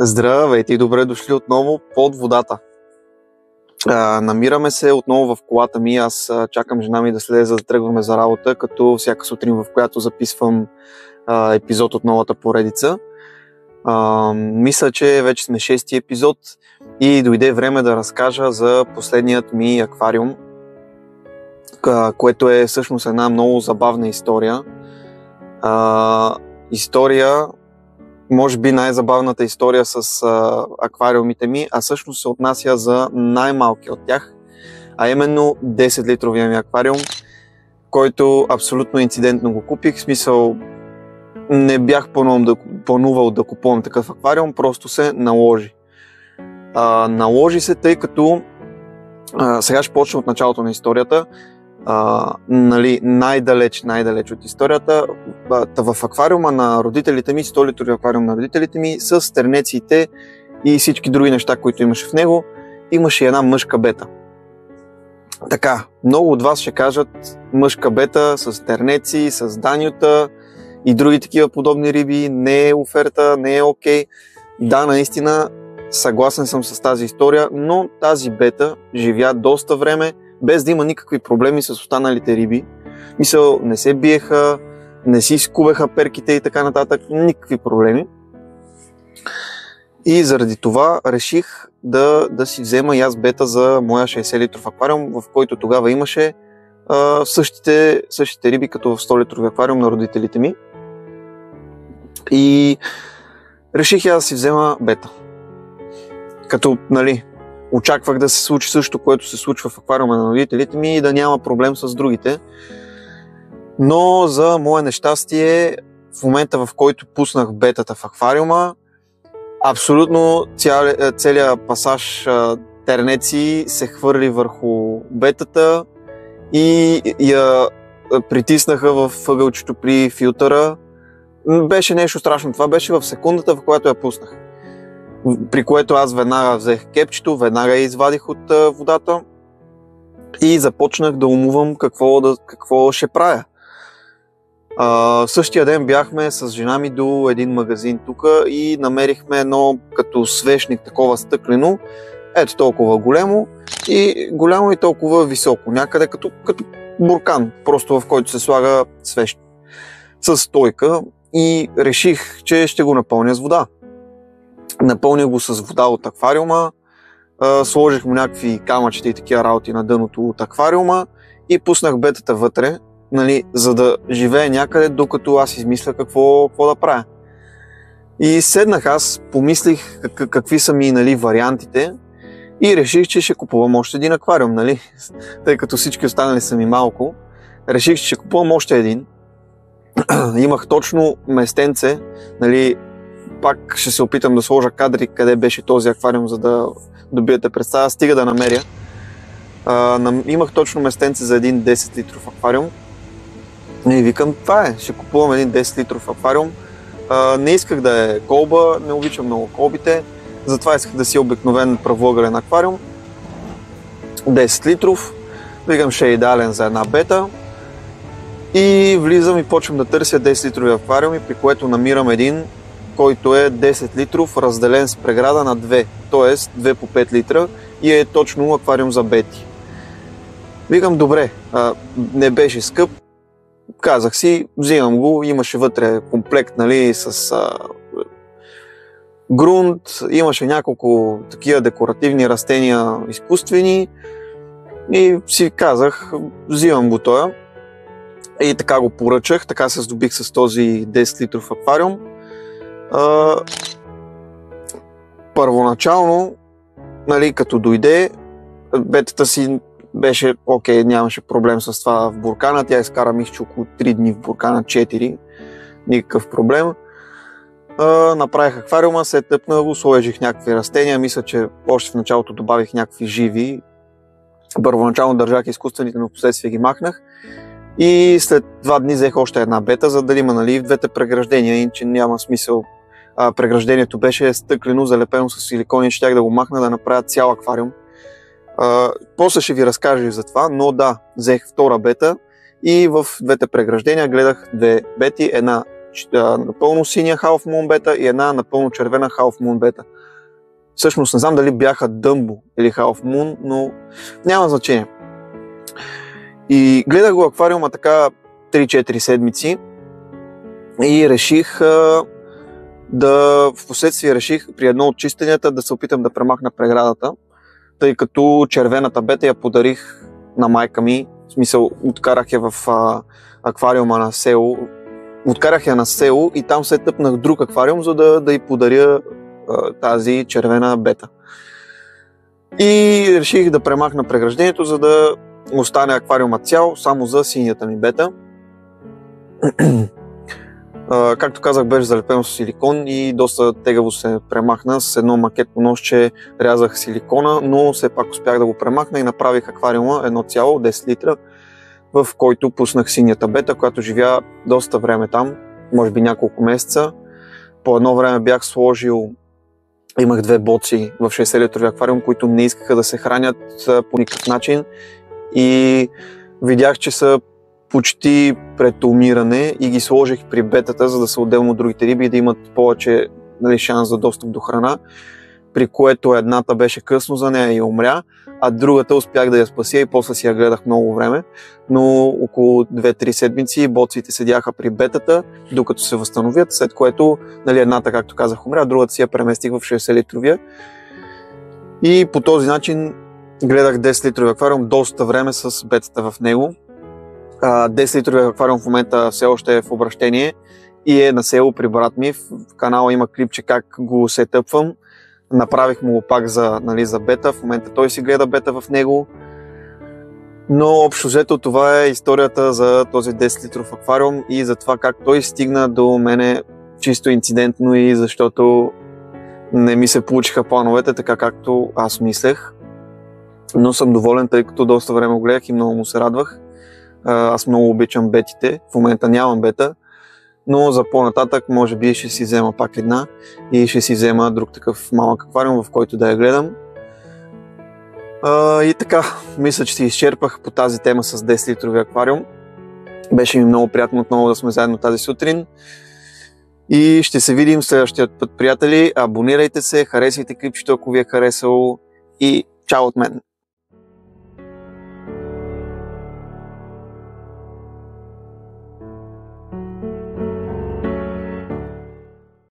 Здравейте и добре дошли отново под водата. Намираме се отново в колата ми. Аз чакам жена ми да слезе, за да тръгваме за работа, като всяка сутрин, в която записвам епизод от новата поредица. Мисля, че вече сме 6-ти епизод и дойде време да разкажа за последният ми аквариум, което е всъщност една много забавна история. Може би най-забавната история с аквариумите ми, а всъщност се отнася за най-малки от тях, а именно 10-литровия ми аквариум, който абсолютно инцидентно го купих. В смисъл, не бях планувал да купувам такъв аквариум, просто се наложи. Наложи се, тъй като сега ще почна от началото на историята. Най-далеч от историята. В аквариума на родителите ми, 100-литрови аквариум на родителите ми, с тернеците и всички други неща, които имаше в него, имаше една мъжка бета. Така, много от вас ще кажат мъжка бета с тернеци, с данюта и други такива подобни риби, не е оферта, не е окей. Да, наистина, съгласен съм с тази история, но тази бета живя доста време, без да има никакви проблеми с останалите риби. Мисъл, не се биеха, не си скубеха перките и така нататък, никакви проблеми. И заради това реших да си взема и аз бета за моя 60-литров аквариум, в който тогава имаше същите риби, като в 100-литрови аквариум на родителите ми. И реших я да си взема бета. Като, очаквах да се случи също, което се случва в аквариума на родителите ми и да няма проблем с другите. Но за мое нещастие, в момента, в който пуснах бетата в аквариума, абсолютно целият пасаж тернеци се хвърли върху бетата и я притиснаха в ъгълчето при филтъра. Беше нещо страшно. Това беше в секундата, в която я пуснах. При което аз веднага взех кепчето, веднага я извадих от водата и започнах да умувам какво ще правя. Същия ден бяхме с жена ми до един магазин тук и намерихме едно като свещник, такова стъклено, ето толкова голямо и толкова високо, някъде като буркан, просто в който се слага свещ с стойка, и реших, че ще го напълня с вода. Напълних го с вода от аквариума, сложих му някакви камъчета и такива работи на дъното от аквариума и пуснах бетата вътре, за да живее някъде, докато аз измисля какво да правя. И седнах, аз помислих какви са ми вариантите и реших, че ще купувам още един аквариум, тъй като всички останали са ми малко. Реших, че ще купувам още един. Имах точно местенце, пак ще се опитам да сложа кадри къде беше този аквариум, за да добиете представа, стига да намеря. Имах точно местенце за един 10-литров аквариум и викам, това е, ще купувам един 10-литров аквариум. Не исках да е колба, не обичам много колбите, затова исках да си обикновен правоъгълен аквариум. 10 литров, викам, ще е идеален за една бета. И влизам и почвам да търся 10-литрови аквариуми, при което намирам един, който е 10 литров, разделен с преграда на 2, т.е. 2 по 5 литра и е точно аквариум за бети. Викам, добре, не беше скъп, казах си, взимам го, имаше вътре комплект, с грунт, имаше няколко такива декоративни растения изкуствени и си казах, взимам го тоя. И така го поръчах, така се здобих с този 10 литров аквариум. Първоначално, като дойде, бетата си беше окей, нямаше проблем с това в буркана. Тя изкара, мисля, около 3 дни в буркана, 4, никакъв проблем. Направих аквариума, се тъпнах го, сложих някакви растения, мисля, че още в началото добавих някакви живи. Първоначално държах изкуствените, но впоследствие ги махнах. И след 2 дни взех още една бета, за да има в двете преграждения, иначе няма смисъл. Преграждението беше стъклено, залепено с силикон и щях да го махна, да направя цял аквариум. После ще ви разкажа за това, но да, взех втора бета и в двете преграждения гледах 2 бети, една напълно синя Half Moon Beta и една напълно червена Half Moon Beta. Всъщност не знам дали бяха Dumbo или Half Moon, но няма значение. И гледах го аквариума така 3-4 седмици и реших впоследствие реших при едно от чистенията да се опитам да премахна преградата, тъй като червената бета я подарих на майка ми, в смисъл откарах я в аквариума на село, откарах я на село и там се тъпнах друг аквариум, за да й подаря тази червена бета. И реших да премахна преграждението, за да остане аквариума цял, само за синята ми бета. Както казах, беше залепено с силикон и доста тегаво се премахна. С едно макетно ножче рязах силикона, но все пак успях да го премахна и направих аквариума 10 литра, в който пуснах синята бета, която живя доста време там, може би няколко месеца. По едно време бях сложил, имах 2 боци в 60-литрови аквариум, които не искаха да се хранят по никакъв начин и видях, че са почти пред умиране и ги сложих при бетата, за да са отделно от другите риби и да имат повече шанс за достъп до храна, при което едната беше късно за нея и умря, а другата успях да я спася и после си я гледах много време, но около 2-3 седмици боците седяха при бетата, докато се възстановят, след което едната, както казах, умря, другата си я преместих в 60-литровия и по този начин гледах 10-литрови аквариум доста време с бетата в него. 10-литровия аквариум в момента все още е в обращение и е на село при брат ми. В канала има клипче как го сетъпвам. Направих му го пак за бета. В момента той си гледа бета в него. Но общо взето това е историята за този 10-литров аквариум и за това как той стигна до мене чисто инцидентно и защото не ми се получиха плановете така както аз мислех. Но съм доволен, тъй като доста време го гледах и много му се радвах. Аз много обичам бетите, в момента нямам бета, но за по-нататък може би ще си взема пак една и ще си взема друг такъв малък аквариум, в който да я гледам. И така, мисля, че си изчерпах по тази тема с 10-литрови аквариум. Беше ми много приятно отново да сме заедно тази сутрин. И ще се видим следващия път, приятели. Абонирайте се, харесайте клипчето, ако ви е харесало и чао от мен!